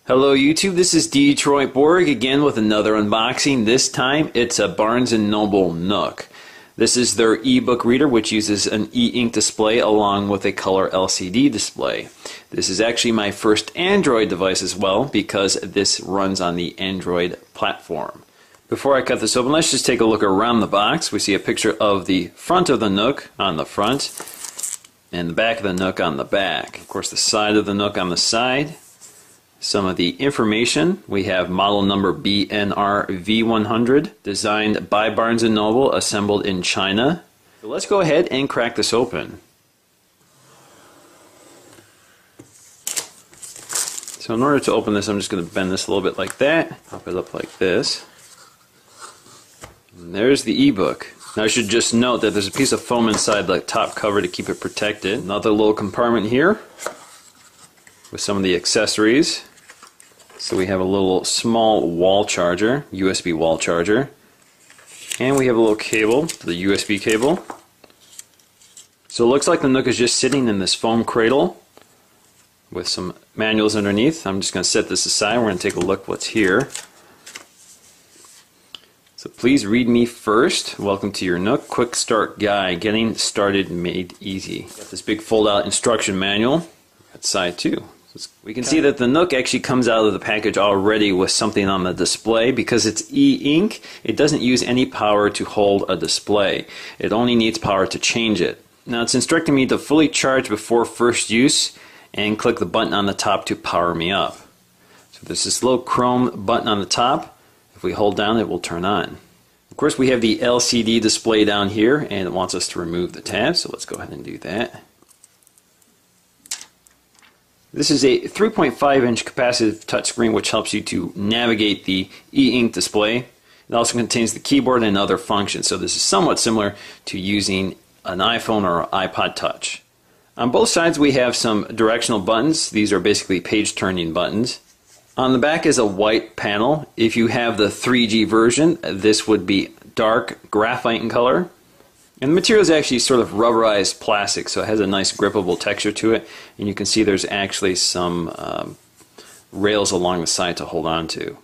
Hello YouTube, this is Detroit Borg again with another unboxing. This time it's a Barnes & Noble Nook. This is their ebook reader, which uses an e-ink display along with a color LCD display. This is actually my first Android device as well because this runs on the Android platform. Before I cut this open, let's just take a look around the box. We see a picture of the front of the Nook on the front and the back of the Nook on the back. Of course, the side of the Nook on the side. Some of the information, we have model number BNR V100, designed by Barnes & Noble, assembled in China. So let's go ahead and crack this open. So in order to open this, I'm just going to bend this a little bit like that, pop it up like this. And there's the ebook. Now I should just note that there's a piece of foam inside the top cover to keep it protected. Another little compartment here with some of the accessories. So we have a little small wall charger, USB wall charger, and we have a little cable, the USB cable. So it looks like the Nook is just sitting in this foam cradle with some manuals underneath. I'm just going to set this aside. We're going to take a look what's here. So please read me first. Welcome to your Nook Quick Start Guide, Getting Started Made Easy. Got this big fold-out instruction manual. Got side 2. We can see that the Nook actually comes out of the package already with something on the display. Because it's e-ink, it doesn't use any power to hold a display. It only needs power to change it. Now it's instructing me to fully charge before first use and click the button on the top to power me up. So there's this little chrome button on the top. If we hold down, it will turn on. Of course, we have the LCD display down here and it wants us to remove the tab, so let's go ahead and do that. This is a 3.5-inch capacitive touchscreen which helps you to navigate the e-ink display. It also contains the keyboard and other functions, so this is somewhat similar to using an iPhone or iPod Touch. On both sides we have some directional buttons. These are basically page turning buttons. On the back is a white panel. If you have the 3G version, this would be dark graphite in color. And the material is actually sort of rubberized plastic, so it has a nice grippable texture to it. And you can see there's actually some rails along the side to hold on to.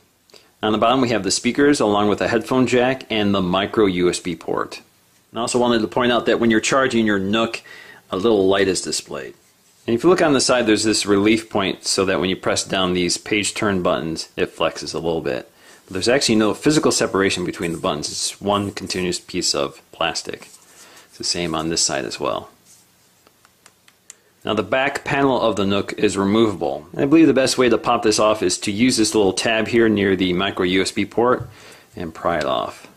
On the bottom we have the speakers along with a headphone jack and the micro USB port. And I also wanted to point out that when you're charging your Nook, a little light is displayed. And if you look on the side, there's this relief point so that when you press down these page turn buttons, it flexes a little bit. But there's actually no physical separation between the buttons. It's one continuous piece of plastic. The same on this side as well. Now the back panel of the Nook is removable. And I believe the best way to pop this off is to use this little tab here near the micro USB port and pry it off.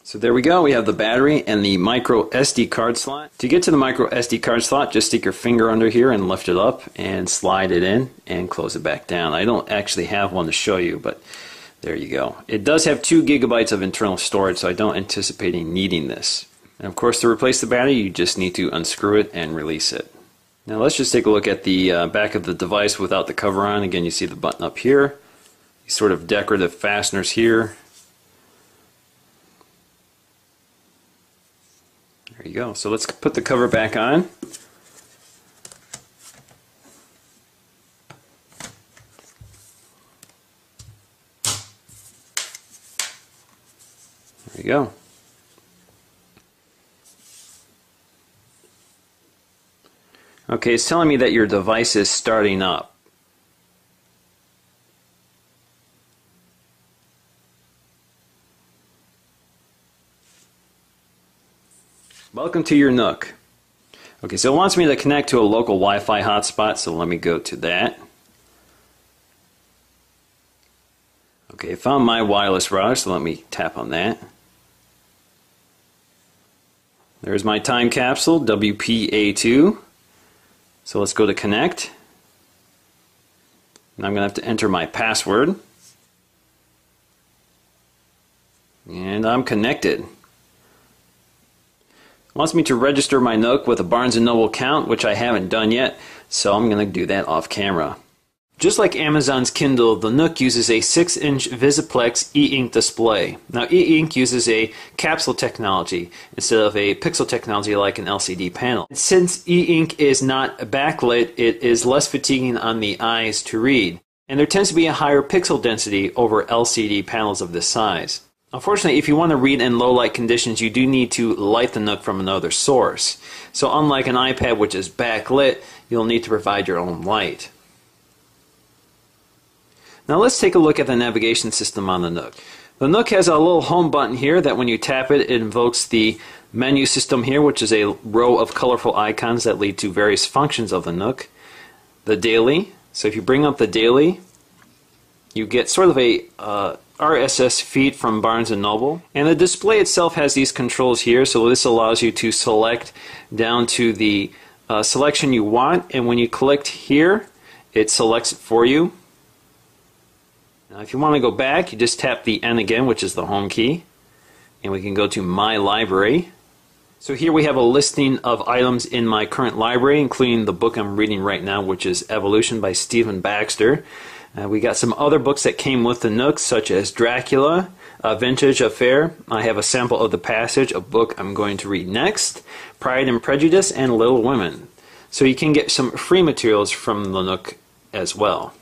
So there we go, we have the battery and the micro SD card slot. To get to the micro SD card slot, just stick your finger under here and lift it up and slide it in and close it back down. I don't actually have one to show you, but there you go. It does have 2 gigabytes of internal storage, so I don't anticipate needing this. And of course, to replace the battery, you just need to unscrew it and release it. Now let's just take a look at the back of the device without the cover on. Again, you see the button up here. These sort of decorative fasteners here. There you go. So let's put the cover back on. There you go. Okay, it's telling me that your device is starting up. Welcome to your Nook. Okay, so it wants me to connect to a local Wi-Fi hotspot, so let me go to that. Okay, I found my wireless router, so let me tap on that. There's my time capsule, WPA2. So let's go to connect. And I'm going to have to enter my password. And I'm connected. It wants me to register my Nook with a Barnes & Noble account, which I haven't done yet, so I'm going to do that off camera. Just like Amazon's Kindle, the Nook uses a 6-inch Visiplex e-ink display. Now, e-ink uses a capsule technology instead of a pixel technology like an LCD panel. Since e-ink is not backlit, it is less fatiguing on the eyes to read. And there tends to be a higher pixel density over LCD panels of this size. Unfortunately, if you want to read in low light conditions, you do need to light the Nook from another source. So unlike an iPad, which is backlit, you'll need to provide your own light. Now let's take a look at the navigation system on the Nook. The Nook has a little home button here that when you tap it, it invokes the menu system here, which is a row of colorful icons that lead to various functions of the Nook. The daily, so if you bring up the daily, you get sort of a RSS feed from Barnes & Noble. And the display itself has these controls here, so this allows you to select down to the selection you want, and when you click here, it selects it for you. Now, if you want to go back, you just tap the N again, which is the home key, and we can go to My Library. So here we have a listing of items in my current library, including the book I'm reading right now, which is Evolution by Stephen Baxter. We got some other books that came with the Nook, such as Dracula, A Vintage Affair. I have a sample of The Passage, a book I'm going to read next, Pride and Prejudice, and Little Women. So you can get some free materials from the Nook as well.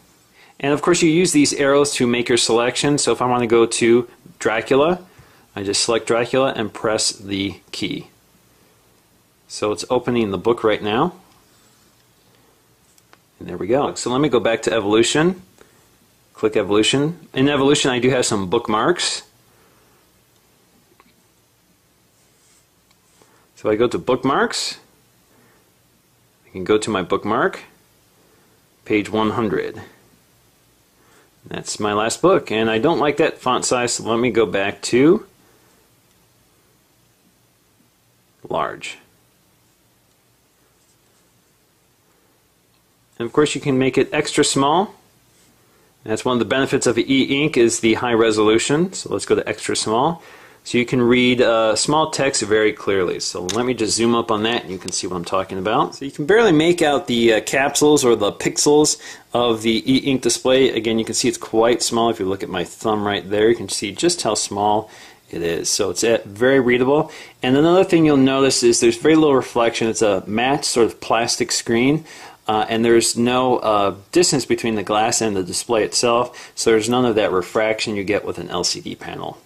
And of course you use these arrows to make your selection. So if I want to go to Dracula, I just select Dracula and press the key. So it's opening the book right now. And there we go. So let me go back to Evolution. Click Evolution. In Evolution I do have some bookmarks. So I go to Bookmarks. I can go to my bookmark, page 100. That's my last book, and I don't like that font size, so let me go back to large. And of course you can make it extra small. That's one of the benefits of e-ink is the high resolution. So let's go to extra small. So you can read small text very clearly. So let me just zoom up on that and you can see what I'm talking about. So you can barely make out the capsules or the pixels of the e-ink display. Again, you can see it's quite small. If you look at my thumb right there, you can see just how small it is. So it's very readable. And another thing you'll notice is there's very little reflection. It's a matte sort of plastic screen. And there's no distance between the glass and the display itself. So there's none of that refraction you get with an LCD panel.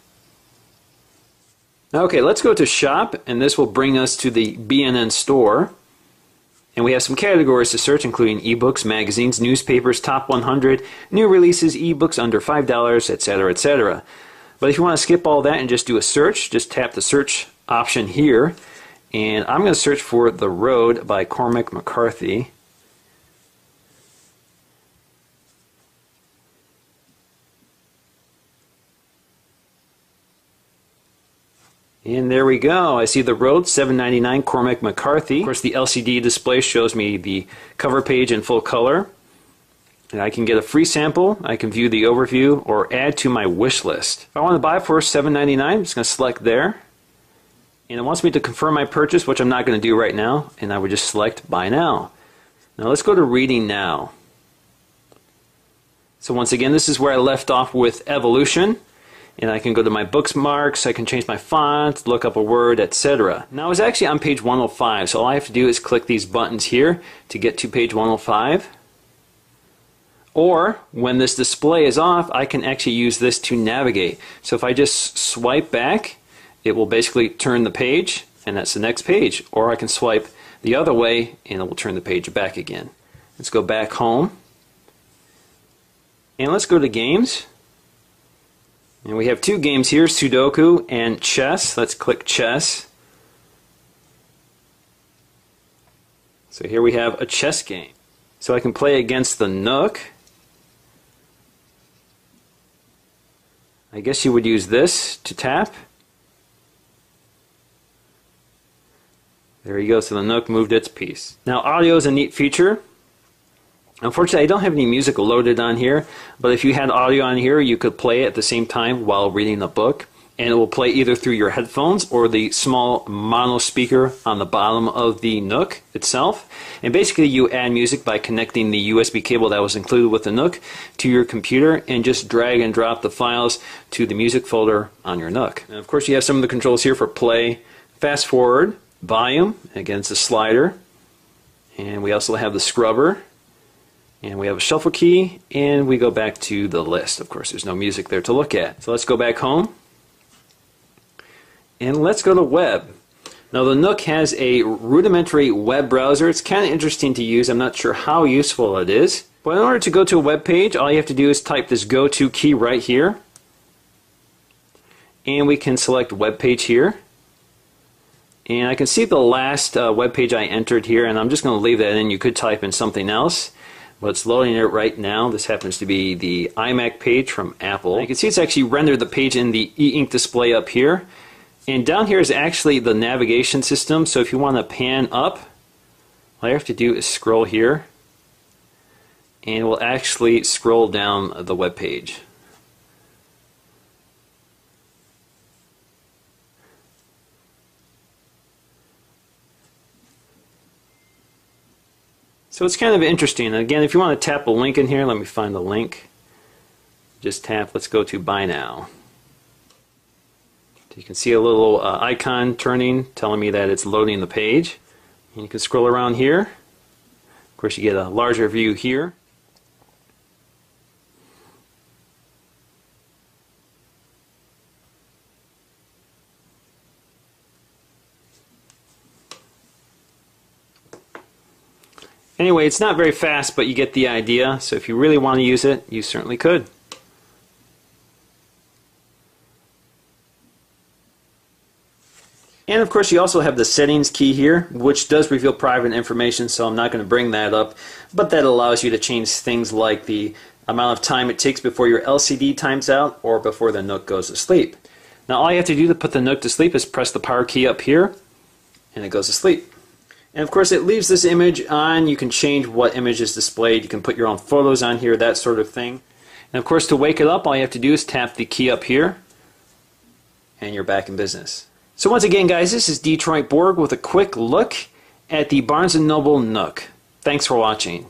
Okay, let's go to Shop, and this will bring us to the B&N store. And we have some categories to search, including ebooks, magazines, newspapers, top 100, new releases, ebooks under $5, etc., etc. But if you want to skip all that and just do a search, just tap the search option here. And I'm going to search for The Road by Cormac McCarthy. And there we go. I see The Road, $7.99, Cormac McCarthy. Of course, the LCD display shows me the cover page in full color. And I can get a free sample, I can view the overview, or add to my wish list. If I want to buy for $7.99, I'm just going to select there. And it wants me to confirm my purchase, which I'm not going to do right now. And I would just select Buy Now. Now let's go to Reading Now. So once again, this is where I left off with Evolution. And I can go to my bookmarks, I can change my font, look up a word, etc. Now I was actually on page 105, so all I have to do is click these buttons here to get to page 105. Or, when this display is off, I can actually use this to navigate. So if I just swipe back, it will basically turn the page, and that's the next page. Or I can swipe the other way, and it will turn the page back again. Let's go back home. And let's go to Games. And we have two games here, Sudoku and Chess. Let's click Chess. So here we have a chess game. So I can play against the Nook. I guess you would use this to tap. There you go, so the Nook moved its piece. Now audio is a neat feature. Unfortunately, I don't have any music loaded on here, but if you had audio on here, you could play it at the same time while reading the book. and it will play either through your headphones or the small mono speaker on the bottom of the Nook itself. And basically you add music by connecting the USB cable that was included with the Nook to your computer and just drag and drop the files to the music folder on your Nook. And of course you have some of the controls here for play, fast forward, volume, again it's a slider, and we also have the scrubber, and we have a shuffle key, and we go back to the list. Of course there's no music there to look at. So let's go back home. And let's go to web. Now the Nook has a rudimentary web browser. It's kind of interesting to use. I'm not sure how useful it is. But in order to go to a web page, all you have to do is type this go to key right here. And we can select web page here. And I can see the last web page I entered here, and I'm just going to leave that in. You could type in something else, but it's loading it right now. This happens to be the iMac page from Apple. And you can see it's actually rendered the page in the e-ink display up here. And down here is actually the navigation system, so if you want to pan up, all you have to do is scroll here, and it will actually scroll down the web page. So it's kind of interesting. Again, if you want to tap a link in here, let me find the link. Just tap, let's go to Buy Now. You can see a little icon turning, telling me that it's loading the page. And you can scroll around here. Of course, you get a larger view here. Anyway, it's not very fast, but you get the idea. So if you really want to use it, you certainly could. And of course you also have the settings key here, which does reveal private information, so I'm not going to bring that up, but that allows you to change things like the amount of time it takes before your LCD times out or before the Nook goes to sleep. Now all you have to do to put the Nook to sleep is press the power key up here and it goes to sleep. And of course it leaves this image on. You can change what image is displayed. You can put your own photos on here, that sort of thing. And of course to wake it up, all you have to do is tap the key up here and you're back in business. So once again guys, this is Detroit Borg with a quick look at the Barnes & Noble Nook. Thanks for watching.